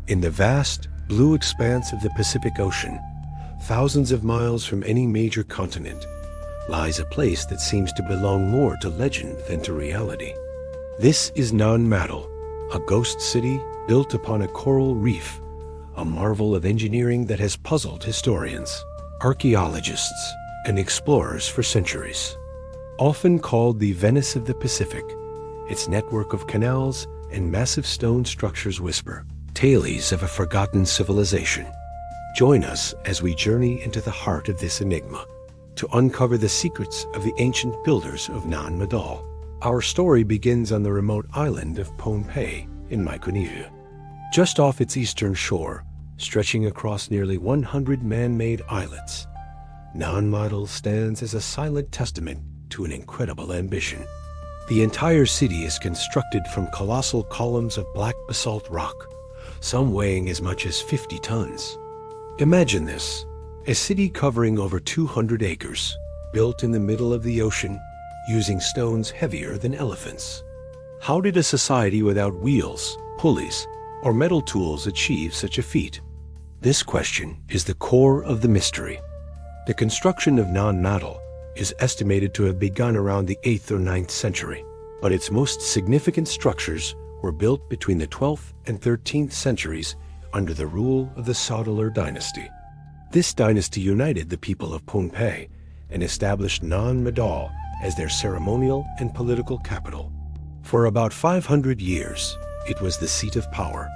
In the vast, blue expanse of the Pacific Ocean, thousands of miles from any major continent, lies a place that seems to belong more to legend than to reality. This is Nan Madol, a ghost city built upon a coral reef, a marvel of engineering that has puzzled historians, archaeologists, and explorers for centuries. Often called the Venice of the Pacific, its network of canals and massive stone structures whisper tales of a forgotten civilization. Join us as we journey into the heart of this enigma to uncover the secrets of the ancient builders of Nan Madol. Our story begins on the remote island of Pohnpei in Micronesia. Just off its eastern shore, stretching across nearly 100 man-made islets, Nan Madol stands as a silent testament to an incredible ambition. The entire city is constructed from colossal columns of black basalt rock, some weighing as much as 50 tons. Imagine this, a city covering over 200 acres, built in the middle of the ocean, using stones heavier than elephants. How did a society without wheels, pulleys, or metal tools achieve such a feat? This question is the core of the mystery. The construction of Nan Madol is estimated to have begun around the 8th or 9th century, but its most significant structures were built between the 12th and 13th centuries under the rule of the Sorcerer dynasty. This dynasty united the people of Pohnpei and established Nan Madol as their ceremonial and political capital. For about 500 years, it was the seat of power,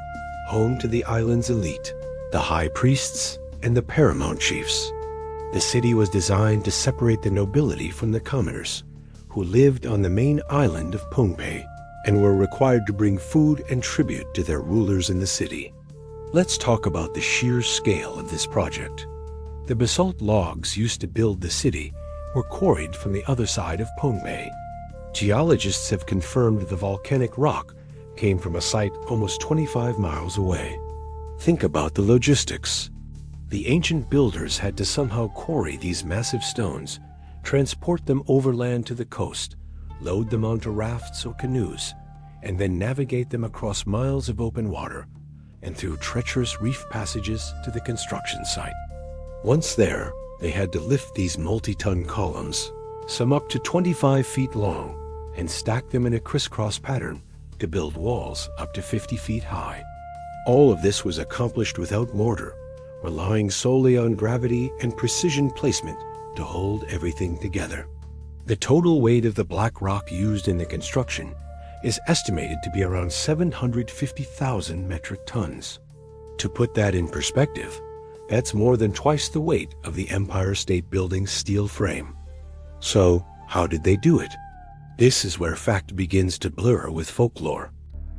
home to the island's elite, the high priests, and the paramount chiefs. The city was designed to separate the nobility from the commoners, who lived on the main island of Pohnpei and were required to bring food and tribute to their rulers in the city. Let's talk about the sheer scale of this project. The basalt logs used to build the city were quarried from the other side of Pohnpei. Geologists have confirmed the volcanic rock came from a site almost 25 miles away. Think about the logistics. The ancient builders had to somehow quarry these massive stones, transport them overland to the coast, load them onto rafts or canoes, and then navigate them across miles of open water and through treacherous reef passages to the construction site. Once there, they had to lift these multi-ton columns, some up to 25 feet long, and stack them in a crisscross pattern to build walls up to 50 feet high. All of this was accomplished without mortar, relying solely on gravity and precision placement to hold everything together. The total weight of the black rock used in the construction is estimated to be around 750,000 metric tons. To put that in perspective, that's more than twice the weight of the Empire State Building's steel frame. So, how did they do it? This is where fact begins to blur with folklore.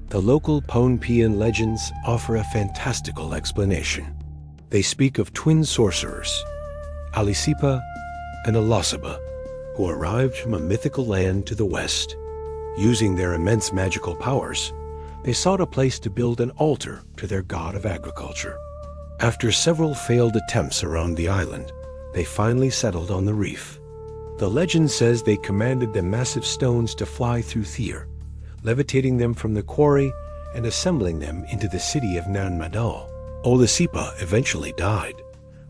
The local Pohnpeian legends offer a fantastical explanation. They speak of twin sorcerers, Alisipa and Alasiba, who arrived from a mythical land to the west. Using their immense magical powers, they sought a place to build an altar to their god of agriculture. After several failed attempts around the island, they finally settled on the reef. The legend says they commanded the massive stones to fly through the air, levitating them from the quarry and assembling them into the city of Nan Madol. Olisipa eventually died,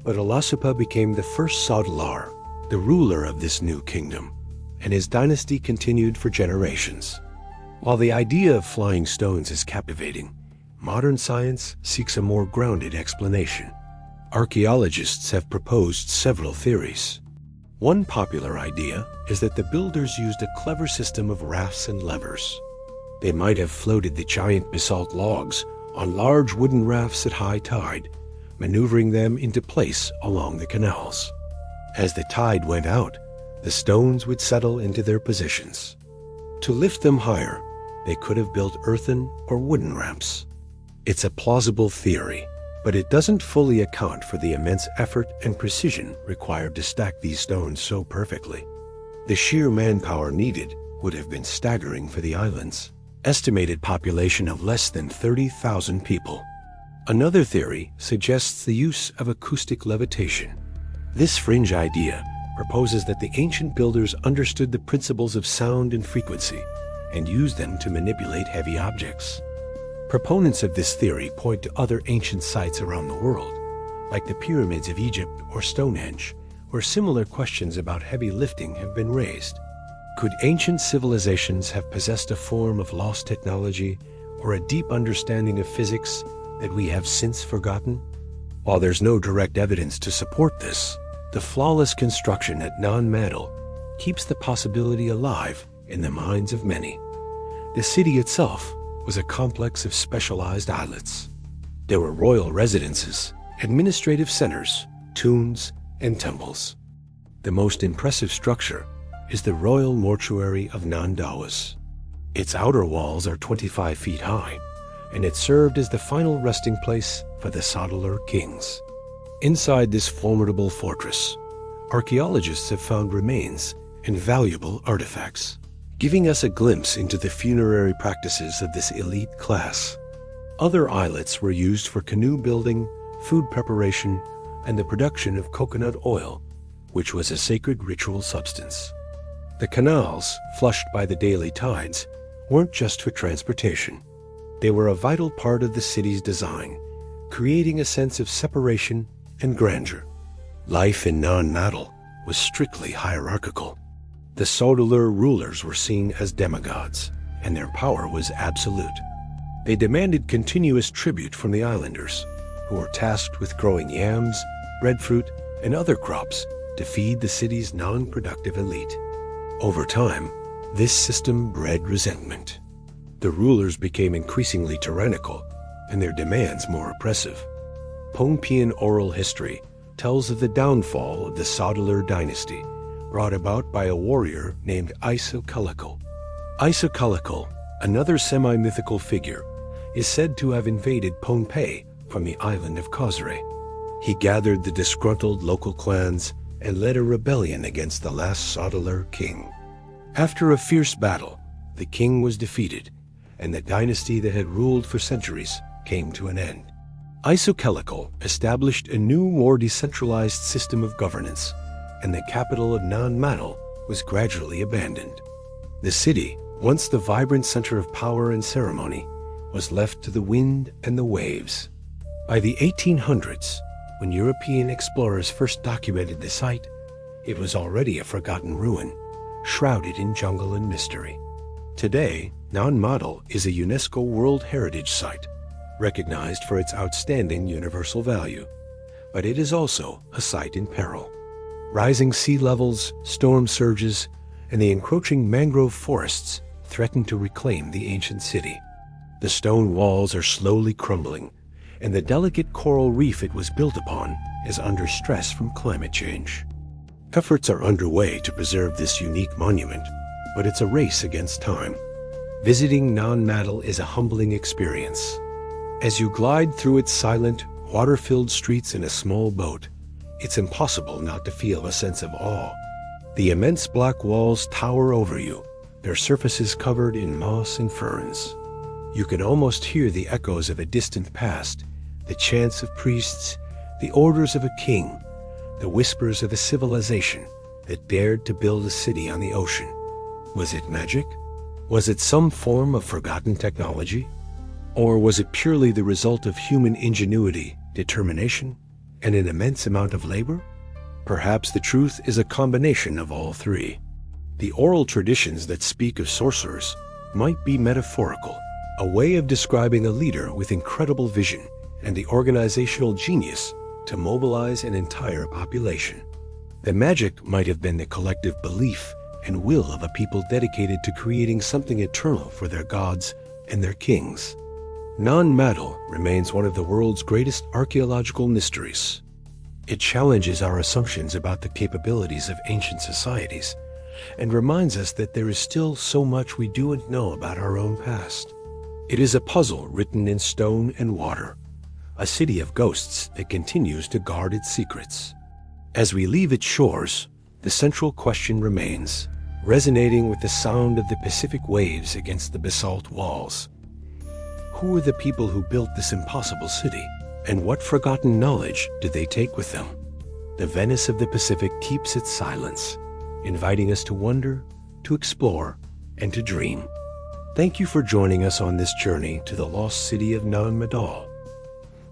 but Olasipa became the first Saudalar, the ruler of this new kingdom, and his dynasty continued for generations. While the idea of flying stones is captivating, modern science seeks a more grounded explanation. Archaeologists have proposed several theories. One popular idea is that the builders used a clever system of rafts and levers. They might have floated the giant basalt logs on large wooden rafts at high tide, maneuvering them into place along the canals. As the tide went out, the stones would settle into their positions. To lift them higher, they could have built earthen or wooden ramps. It's a plausible theory, but it doesn't fully account for the immense effort and precision required to stack these stones so perfectly. The sheer manpower needed would have been staggering for the island's estimated population of less than 30,000 people. Another theory suggests the use of acoustic levitation. This fringe idea proposes that the ancient builders understood the principles of sound and frequency and used them to manipulate heavy objects. Proponents of this theory point to other ancient sites around the world, like the pyramids of Egypt or Stonehenge, where similar questions about heavy lifting have been raised. Could ancient civilizations have possessed a form of lost technology or a deep understanding of physics that we have since forgotten? While there's no direct evidence to support this, the flawless construction at Nan Madol keeps the possibility alive in the minds of many. The city itself was a complex of specialized islets. There were royal residences, administrative centers, tombs, and temples. The most impressive structure is the royal mortuary of Nan Madol. Its outer walls are 25 feet high, and it served as the final resting place for the Sorcerer kings. Inside this formidable fortress, archaeologists have found remains and valuable artifacts, giving us a glimpse into the funerary practices of this elite class. Other islets were used for canoe building, food preparation, and the production of coconut oil, which was a sacred ritual substance. The canals, flushed by the daily tides, weren't just for transportation. They were a vital part of the city's design, creating a sense of separation and grandeur. Life in Nan Madol was strictly hierarchical. The Sorcerer rulers were seen as demigods, and their power was absolute. They demanded continuous tribute from the islanders, who were tasked with growing yams, breadfruit, and other crops to feed the city's non-productive elite. Over time, this system bred resentment. The rulers became increasingly tyrannical, and their demands more oppressive. Pohnpeian oral history tells of the downfall of the Sorcerer dynasty, brought about by a warrior named Isokalical. Isokalical, another semi-mythical figure, is said to have invaded Pohnpei from the island of Khosrae. He gathered the disgruntled local clans and led a rebellion against the last Sorcerer king. After a fierce battle, the king was defeated, and the dynasty that had ruled for centuries came to an end. Isokalical established a new, more decentralized system of governance, and the capital of Nan Madol was gradually abandoned. The city, once the vibrant center of power and ceremony, was left to the wind and the waves. By the 1800s, when European explorers first documented the site, it was already a forgotten ruin, shrouded in jungle and mystery. Today, Nan Madol is a UNESCO World Heritage Site, recognized for its outstanding universal value, but it is also a site in peril. Rising sea levels, storm surges, and the encroaching mangrove forests threaten to reclaim the ancient city. The stone walls are slowly crumbling, and the delicate coral reef it was built upon is under stress from climate change. Efforts are underway to preserve this unique monument, but it's a race against time. Visiting Nan Madol is a humbling experience. As you glide through its silent, water-filled streets in a small boat, it's impossible not to feel a sense of awe. The immense black walls tower over you, their surfaces covered in moss and ferns. You can almost hear the echoes of a distant past, the chants of priests, the orders of a king, the whispers of a civilization that dared to build a city on the ocean. Was it magic? Was it some form of forgotten technology? Or was it purely the result of human ingenuity, determination, and an immense amount of labor? Perhaps the truth is a combination of all three. The oral traditions that speak of sorcerers might be metaphorical, a way of describing a leader with incredible vision and the organizational genius to mobilize an entire population. The magic might have been the collective belief and will of a people dedicated to creating something eternal for their gods and their kings. Nan Madol remains one of the world's greatest archaeological mysteries. It challenges our assumptions about the capabilities of ancient societies and reminds us that there is still so much we don't know about our own past. It is a puzzle written in stone and water, a city of ghosts that continues to guard its secrets. As we leave its shores, the central question remains, resonating with the sound of the Pacific waves against the basalt walls. Who are the people who built this impossible city, and what forgotten knowledge did they take with them? The Venice of the Pacific keeps its silence, inviting us to wonder, to explore, and to dream. Thank you for joining us on this journey to the lost city of Nan Madol.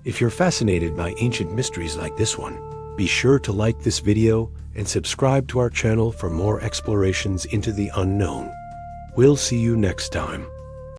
If you're fascinated by ancient mysteries like this one, be sure to like this video and subscribe to our channel for more explorations into the unknown. We'll see you next time.